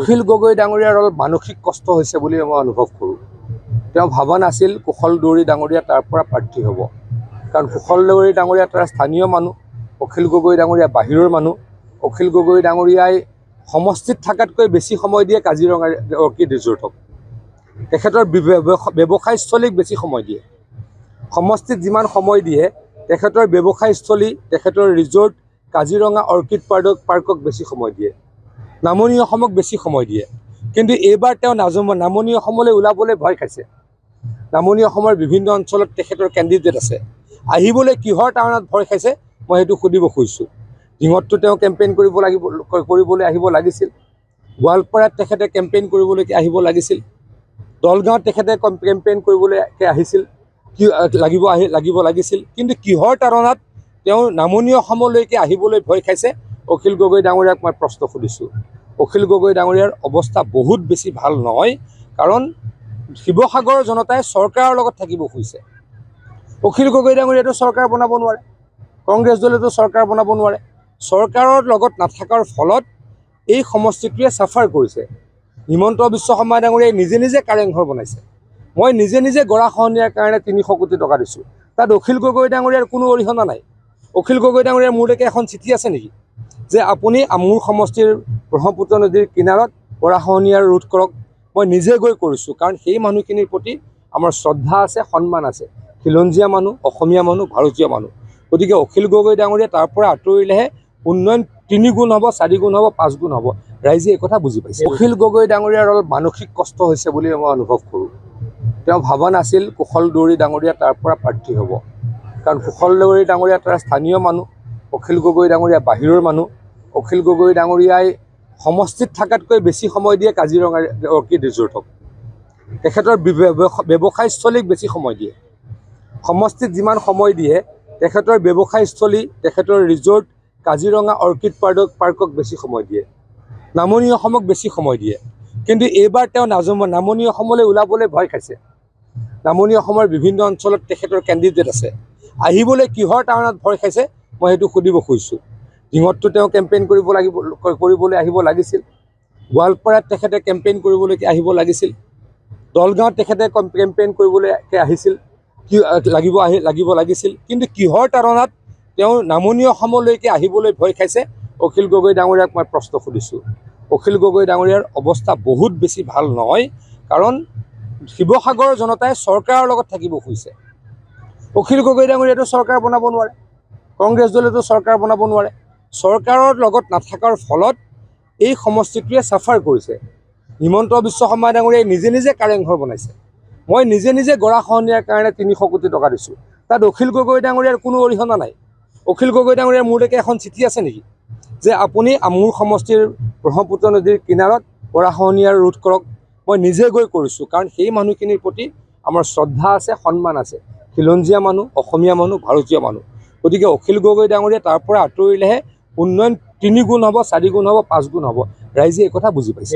অখিল গগৈ ডাঙৰীয়াৰ অলপ মানসিক কষ্ট হৈছে বুলি মই অনুভৱ কৰোঁ। তেওঁ ভাবা নাছিল কুশল দুৱাৰী ডাঙৰীয়া তাৰ পৰা প্ৰাৰ্থী হ'ব, কাৰণ কুশল দুৱাৰী ডাঙৰীয়া তাৰ স্থানীয় মানুহ, অখিল গগৈ ডাঙৰীয়া বাহিৰৰ মানুহ। অখিল গগৈ ডাঙৰীয়াই সমষ্টিত থকাতকৈ বেছি সময় দিয়ে কাজিৰঙা অৰ্কিড ৰিজৰ্টক। তেখেতৰ ব্যৱসায়স্থলীক বেছি সময় দিয়ে। সমষ্টিত যিমান সময় দিয়ে তেখেতৰ ব্যৱসায়স্থলী, তেখেতৰ ৰিজৰ্ট কাজিৰঙা অৰ্কিড পাৰ্কক বেছি সময় দিয়ে, নামনি অসমক বেছি সময় দিয়ে। কিন্তু এইবাৰ তেওঁ নামনি অসমলৈ ওলাবলৈ ভয় খাইছে। নামনি অসমৰ বিভিন্ন অঞ্চলত তেখেতৰ কেণ্ডিডেট আছে, আহিবলৈ কিহৰ কাৰণত ভয় খাইছে মই সেইটো সুধিব খুজিছোঁ। ডিঙতটো তেওঁ কেম্পেইন কৰিবলৈ আহিব লাগিছিল, গোৱালপাৰাত তেখেতে কেম্পেইন কৰিবলৈকে আহিব লাগিছিল, দলগাঁৱত তেখেতে কেম্পেইন কৰিবলৈকে লাগিব লাগিছিল। কিন্তু কিহৰ কাৰণত তেওঁ নামনি অসমলৈকে আহিবলৈ ভয় খাইছে, অখিল গগৈ ডাঙৰীয়াক মই প্ৰশ্ন সুধিছোঁ। অখিল গগৈ ডাঙৰীয়াৰ অৱস্থা বহুত বেছি ভাল নহয়, কাৰণ শিৱসাগৰৰ জনতাই চৰকাৰৰ লগত থাকিব খুজিছে। অখিল গগৈ ডাঙৰীয়াটো চৰকাৰ বনাব নোৱাৰে, কংগ্ৰেছ দলেতো চৰকাৰ বনাব নোৱাৰে। চৰকাৰৰ লগত নাথাকাৰ ফলত এই সমষ্টিটোৱে চাফাৰ কৰিছে। হিমন্ত বিশ্ব শৰ্মা ডাঙৰীয়াই নিজে কাৰেংঘৰ বনাইছে। মই নিজে গৰাখহনীয়াৰ কাৰণে 300 কোটি টকা দিছোঁ, তাত অখিল গগৈ ডাঙৰীয়াৰ কোনো অৰিহণা নাই। অখিল গগৈ ডাঙৰীয়াৰ মোৰলৈকে এখন চিঠি আছে নেকি যে আপুনি মোৰ সমষ্টিৰ ব্ৰহ্মপুত্ৰ নদীৰ কিনাৰত গৰাখহনীয়া ৰোধ কৰক? মই নিজে গৈ কৰিছোঁ, কাৰণ সেই মানুহখিনিৰ প্ৰতি আমাৰ শ্ৰদ্ধা আছে, সন্মান আছে। খিলঞ্জীয়া মানুহ, অসমীয়া মানুহ, ভাৰতীয় মানুহ। গতিকে অখিল গগৈ ডাঙৰীয়া তাৰ পৰা আঁতৰিলেহে উন্নয়ন 3 গুণ হ'ব, 4 গুণ হ'ব, 5 গুণ হ'ব। ৰাইজে এই কথা বুজি পাইছে। অখিল গগৈ ডাঙৰীয়াৰ অলপ মানসিক কষ্ট হৈছে বুলি মই অনুভৱ কৰোঁ। তেওঁ ভাবা নাছিল কুশল দুৱাৰী ডাঙৰীয়া তাৰ পৰা প্ৰাৰ্থী হ'ব, কাৰণ কুশল দুৱাৰী ডাঙৰীয়া তাৰ স্থানীয় মানুহ, অখিল গগৈ ডাঙৰীয়া বাহিৰৰ মানুহ। অখিল গগৈ ডাঙৰীয়াই সমষ্টিত থকাতকৈ বেছি সময় দিয়ে কাজিৰঙা অৰ্কিড ৰিজৰ্টক। তেখেতৰ ব্যৱসায়স্থলীক বেছি সময় দিয়ে। সমষ্টিত যিমান সময় দিয়ে তেখেতৰ ব্যৱসায়স্থলী, তেখেতৰ ৰিজৰ্ট কাজিৰঙা অৰ্কিড পাৰ্কক বেছি সময় দিয়ে, নামনি অসমক বেছি সময় দিয়ে। কিন্তু এইবাৰ তেওঁ নামনি অসমলৈ ওলাবলৈ ভয় খাইছে। নামনি অসমৰ বিভিন্ন অঞ্চলত তেখেতৰ কেণ্ডিডেট আছে, আহিবলৈ কিহৰ কাৰণত ভয় খাইছে মই সেইটো সুধিব খুজিছোঁ। ডিঙতটো তেওঁ কেম্পেইন কৰিবলৈ আহিব লাগিছিল, গোৱালপাৰাত তেখেতে কেম্পেইন কৰিবলৈকে আহিব লাগিছিল, দলগাঁৱত তেখেতে কেম্পেইন কৰিবলৈকে লাগিব লাগিছিল। কিন্তু কিহৰ কাৰণত তেওঁ নামনি অসমলৈকে আহিবলৈ ভয় খাইছে, অখিল গগৈ ডাঙৰীয়াক মই প্ৰশ্ন সুধিছোঁ। অখিল গগৈ ডাঙৰীয়াৰ অৱস্থা বহুত বেছি ভাল নহয়, কাৰণ শিৱসাগৰৰ জনতাই চৰকাৰৰ লগত থাকিব খুজিছে। অখিল গগৈ ডাঙৰীয়াটো চৰকাৰ বনাব নোৱাৰে, কংগ্ৰেছ দলেতো চৰকাৰ বনাব নোৱাৰে। চৰকাৰৰ লগত নাথাকাৰ ফলত এই সমষ্টিটোৱে চাফাৰ কৰিছে। হিমন্ত বিশ্ব শৰ্মা ডাঙৰীয়াই নিজে কাৰেংঘৰ বনাইছে। মই নিজে গৰাখহনীয়াৰ কাৰণে 300 কোটি টকা দিছোঁ, তাত অখিল গগৈ ডাঙৰীয়াৰ কোনো অৰিহণা নাই। অখিল গগৈ ডাঙৰীয়াৰ মোৰলৈকে এখন চিঠি আছে নেকি যে আপুনি মোৰ সমষ্টিৰ ব্ৰহ্মপুত্ৰ নদীৰ কিনাৰত গৰাখহনীয়া ৰোধ কৰক? মই নিজে গৈ কৰিছোঁ, কাৰণ সেই মানুহখিনিৰ প্ৰতি আমাৰ শ্ৰদ্ধা আছে, সন্মান আছে। খিলঞ্জীয়া মানুহ, অসমীয়া মানুহ, ভাৰতীয় মানুহ। গতিকে অখিল গগৈ ডাঙৰীয়া তাৰ পৰা আঁতৰিলেহে উন্নয়ন 3 গুণ হ'ব, 4 গুণ হ'ব, 5 গুণ হ'ব। ৰাইজে এই কথা বুজি পাইছে।